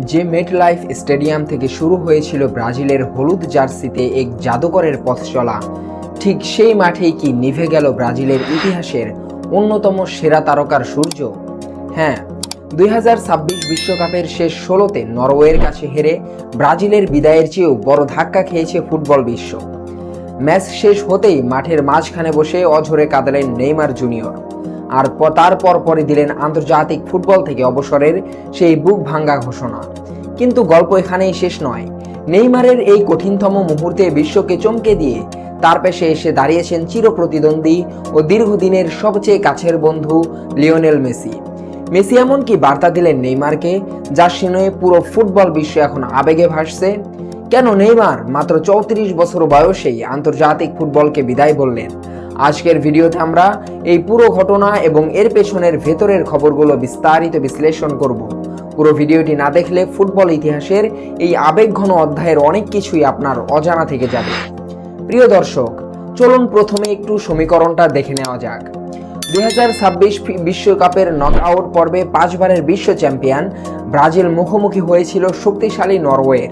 যে MetLife stadium থেকে শুরু হয়েছিল ব্রাজিলের হলুদ জার্সিতে এক জাদুকরের পথ চলা, ঠিক সেই মাঠেই কি নিভে গেল ব্রাজিলের ইতিহাসের অন্যতম সেরা তারকার সূর্য? হ্যাঁ, 2026 বিশ্বকাপের শেষ 16তে নরওয়ের কাছে হেরে ব্রাজিলের বিদায়ের চেয়েও বড় ধাক্কা খেয়েছে ফুটবল বিশ্ব। ম্যাচ শেষ হতেই মাঠের মাঝখানে বসে অঝরে কাঁদলেন নেইমার জুনিয়র, আর তার পরপরই দিলেন আন্তর্জাতিক ফুটবল থেকে অবসরের সেই বুক ভাঙ্গা ঘোষণা। কিন্তু গল্প এখানেই শেষ নয়। নেইমারের এই কঠিনতম মুহূর্তে বিশ্বকে চমকে দিয়ে তার পাশে এসে দাঁড়িয়েছেন চিরপ্রতিদ্বন্দ্বী ও দীর্ঘদিনের সবচেয়ে কাছের বন্ধু লিওনেল মেসি। মেসি এমনকি বার্তা দিলেন নেইমারকে, যা শুনে পুরো ফুটবল বিশ্ব এখন আবেগে ভাসছে। কেন নেইমার মাত্র 34 বছর বয়সেই আন্তর্জাতিক ফুটবলকে বিদায় বললেন? আজকের ভিডিওতে আমরা এই পুরো ঘটনা এবং এর পেছনের ভেতরের খবরগুলো বিস্তারিত বিশ্লেষণ করব। পুরো ভিডিওটি না দেখলে ফুটবল ইতিহাসের এই আবেগঘন অধ্যায়ের অনেক কিছুই আপনার অজানা থেকে যাবে। প্রিয় দর্শক, চলুন প্রথমে একটু সমীকরণটা দেখে নেওয়া যাক। 2026 বিশ্বকাপের নকআউট পর্বে 5 বারের বিশ্ব চ্যাম্পিয়ন ব্রাজিল মুখোমুখি হয়েছিল শক্তিশালী নরওয়ের।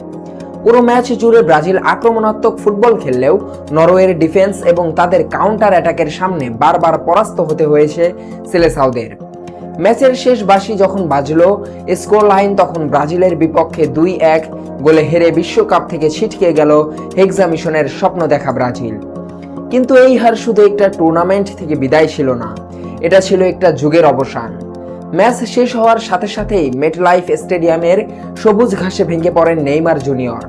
পুরো ম্যাচ জুড়ে ব্রাজিল আক্রমণাত্মক ফুটবল খেললেও নরওয়ের ডিফেন্স এবং তাদের কাউন্টার অ্যাটাকের সামনে বারবার পরাস্ত হতে হয়েছে সেলেসাওদের। ম্যাচের শেষ বাঁশি যখন বাজলো, স্কোর লাইন তখন ব্রাজিলের বিপক্ষে 2-1 গোলে হেরে বিশ্বকাপ থেকে ছিটকে গেল হেক্সা মিশনের স্বপ্ন দেখা ব্রাজিল। কিন্তু এই হার শুধু একটা টুর্নামেন্ট থেকে বিদায় ছিল না, এটা ছিল একটা যুগের অবসান। ম্যাচ শেষ হওয়ার সাথে সাথেই মেটলাইফ স্টেডিয়ামের সবুজ ঘাসে ভেঙে পড়েন নেইমার জুনিয়র।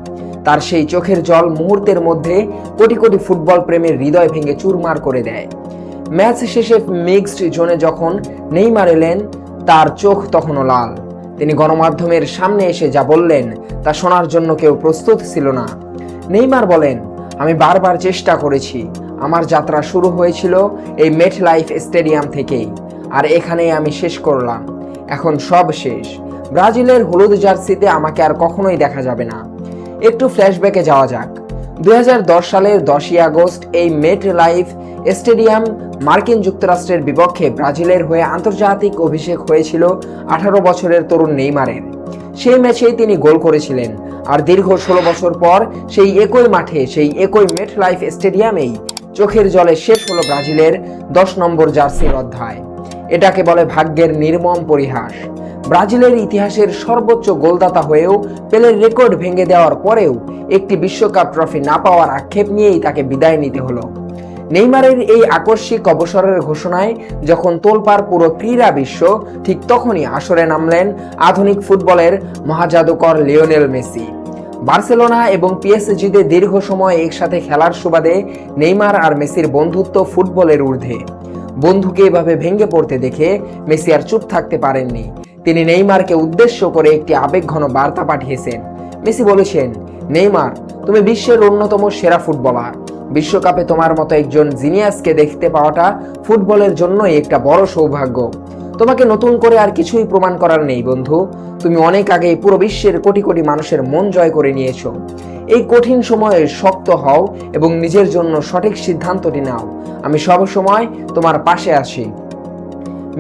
তার সেই চোখের জল মুহূর্তের মধ্যে কোটি কোটি ফুটবল প্রেমীর হৃদয় ভেঙে চুরমার করে দেয়। ম্যাচ শেষে মিক্সড জোনে যখন নেইমার এলেন, তার চোখ তখনও লাল। তিনি গণমাধ্যমের সামনে এসে যা বললেন তা শোনার জন্য কেউ প্রস্তুত ছিল না। নেইমার বলেন, আমি বারবার চেষ্টা করেছি। আমার যাত্রা শুরু হয়েছিল এই মেটলাইফ স্টেডিয়াম থেকেই, আর এখানেই আমি শেষ করলাম। এখন সব শেষ। ব্রাজিলের হলুদ জার্সিতে আমাকে আর কখনোই দেখা যাবে না। একটু ফ্ল্যাশব্যাকে যাওয়া যাক। 2010 সালের 10ই আগস্ট এই মেটলাইফ স্টেডিয়াম মার্কিন যুক্তরাষ্ট্রের বিপক্ষে ব্রাজিলের হয়ে আন্তর্জাতিক অভিষেক হয়েছিল 18 বছরের তরুণ নেইমারের। সেই ম্যাচেই তিনি গোল করেছিলেন, আর দীর্ঘ 16 বছর পর সেই একই মাঠে, সেই একই মেটলাইফ স্টেডিয়ামেই চোখের জলে শেষ হলো ব্রাজিলের 10 নম্বর জার্সির অধ্যায়। এটাকে বলে ভাগ্যের নির্মম পরিহাস। ব্রাজিলের ইতিহাসের সর্বোচ্চ গোলদাতা হয়েও পেলের রেকর্ড ভেঙে দেওয়ার পরেও একটি বিশ্বকাপ ট্রফি না পাওয়ার আক্ষেপ নিয়েই তাকে বিদায় নিতে হলো। নেইমারের এই আকস্মিক অবসরের ঘোষণায় যখন তোলপাড় পুরো ক্রীড়া বিশ্ব, ঠিক তখনই আসরে নামলেন আধুনিক ফুটবলের মহাজাদুকর লিওনেল মেসি। বার্সেলোনা এবং পিএসজিতে দীর্ঘ সময় একসাথে খেলার সুবাদে নেইমার আর মেসির বন্ধুত্ব ফুটবলের ঊর্ধ্বে। বন্ধুকে এভাবে ভেঙে পড়তে দেখে মেসি আর চুপ থাকতে পারেননি। তিনি নেইমারকে উদ্দেশ্য করে একটি আবেগঘন বার্তা পাঠিয়েছেন। মেসি বলেছেন, নেইমার, তুমি বিশ্বের অন্যতম সেরা ফুটবলার। বিশ্বকাপে তোমার মতো একজন জিনিয়াসকে দেখতে পাওয়াটা ফুটবলের জন্যই একটা বড় সৌভাগ্য। তোমাকে নতুন করে আর কিছুই প্রমাণ করার নেই বন্ধু। তুমি অনেক আগেই পুরো বিশ্বের কোটি কোটি মানুষের মন জয় করে নিয়েছো। এই কঠিন সময়ে শক্ত হও এবং নিজের জন্য সঠিক সিদ্ধান্তটি নাও। আমি সব সময় তোমার পাশে আছি।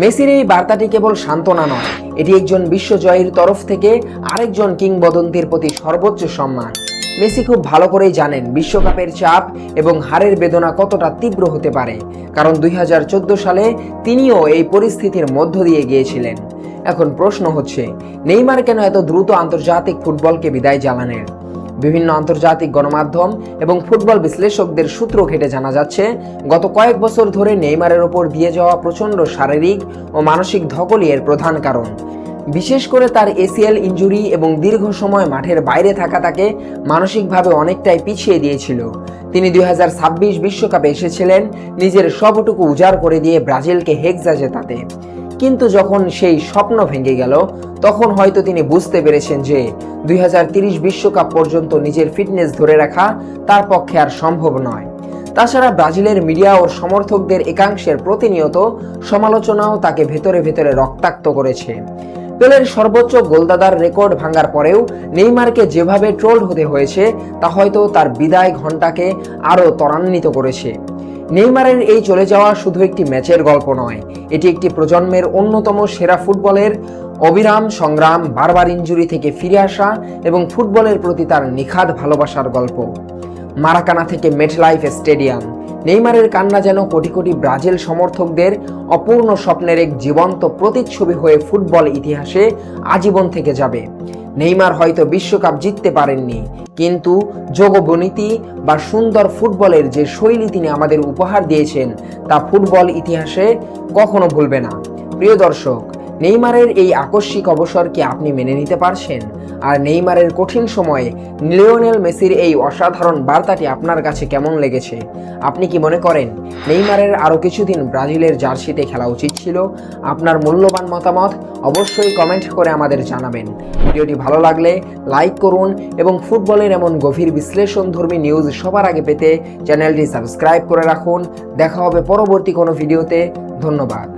মেসির এই বার্তাটি কেবল সান্ত্বনা নয়, এটি একজন বিশ্বজয়ীর তরফ থেকে আরেকজন কিংবদন্তির প্রতি সর্বোচ্চ সম্মান। মেসি খুব ভালো করেই জানেন বিশ্বকাপের চাপ এবং হারের বেদনা কতটা তীব্র হতে পারে, কারণ 2014 সালে তিনিও এই পরিস্থিতির মধ্য দিয়ে গিয়েছিলেন। এখন প্রশ্ন হচ্ছে, নেইমার কেন এত দ্রুত আন্তর্জাতিক ফুটবলকে বিদায় জানালেন? বিভিন্ন আন্তর্জাতিক গণমাধ্যম এবং ফুটবল বিশ্লেষকদের সূত্র ঘেটে জানা যাচ্ছে, গত কয়েক বছর ধরে নেইমারের ওপর দিয়ে যাওয়া প্রচণ্ড শারীরিক ও মানসিক ধকলই এর প্রধান কারণ। বিশেষ করে তার এসিএল ইনজুরি এবং দীর্ঘ সময় মাঠের বাইরে থাকা তাকে মানসিকভাবে অনেকটাই পিছিয়ে দিয়েছিল। তিনি 2026 বিশ্বকাপে এসেছিলেন নিজের সবটুকু উজাড় করে দিয়ে ব্রাজিলকে হেক্সা জেতাতে। কিন্তু যখন সেই স্বপ্ন ভেঙে গেল, তখন হয়তো তিনি বুঝতে পেরেছেন যে 2030 বিশ্বকাপ পর্যন্ত নিজের ফিটনেস ধরে রাখা তার পক্ষে আর সম্ভব নয়। তাছাড়া ব্রাজিলের মিডিয়া ও সমর্থকদের একাংশের প্রতিনিয়ত সমালোচনাও তাকে ভেতরে ভেতরে রক্তাক্ত করেছে। পেলের সর্বোচ্চ গোলদাতার রেকর্ড ভাঙার পরেও নেইমারকে যেভাবে ট্রোলড হতে হয়েছে, তা হয়তো তার বিদায় ঘণ্টাকে আরও ত্বরান্বিত করেছে। নেইমারের এই চলে যাওয়া শুধু একটি ম্যাচের গল্প নয়, এটি একটি প্রজন্মের অন্যতম সেরা ফুটবলের অবিরাম সংগ্রাম, বারবার ইনজুরি থেকে ফিরে আসা এবং ফুটবলের প্রতি তার নিখাদ ভালোবাসার গল্প। মারাকানা থেকে মেটলাইফ স্টেডিয়াম, নেইমারের কান্না যেন কোটি কোটি ব্রাজিল সমর্থকদের অপূর্ণ স্বপ্নের এক জীবন্ত প্রতিচ্ছবি হয়ে ফুটবল ইতিহাসে আজীবন থেকে যাবে। নেইমার হয়তো বিশ্বকাপ জিততে পারেননি, কিন্তু যোগবনীতি বা সুন্দর ফুটবলের যে শৈলী তিনি আমাদের উপহার দিয়েছেন তা ফুটবল ইতিহাসে কখনো ভুলবে না। প্রিয় দর্শক, নেইমারের এই আকস্মিক অবসর কি আপনি মেনে নিতে পারছেন? আর নেইমারের কঠিন সময়ে লিওনেল মেসির এই অসাধারণ বার্তাটি আপনার কাছে কেমন লেগেছে? আপনি কি মনে করেন নেইমারের আরও কিছুদিন ব্রাজিলের জার্সিতে খেলা উচিত ছিল? আপনার মূল্যবান মতামত অবশ্যই কমেন্ট করে আমাদের জানাবেন। ভিডিওটি ভালো লাগলে লাইক করুন এবং ফুটবলের এমন গভীর বিশ্লেষণধর্মী নিউজ সবার আগে পেতে চ্যানেলটি সাবস্ক্রাইব করে রাখুন। দেখা হবে পরবর্তী কোনো ভিডিওতে। ধন্যবাদ।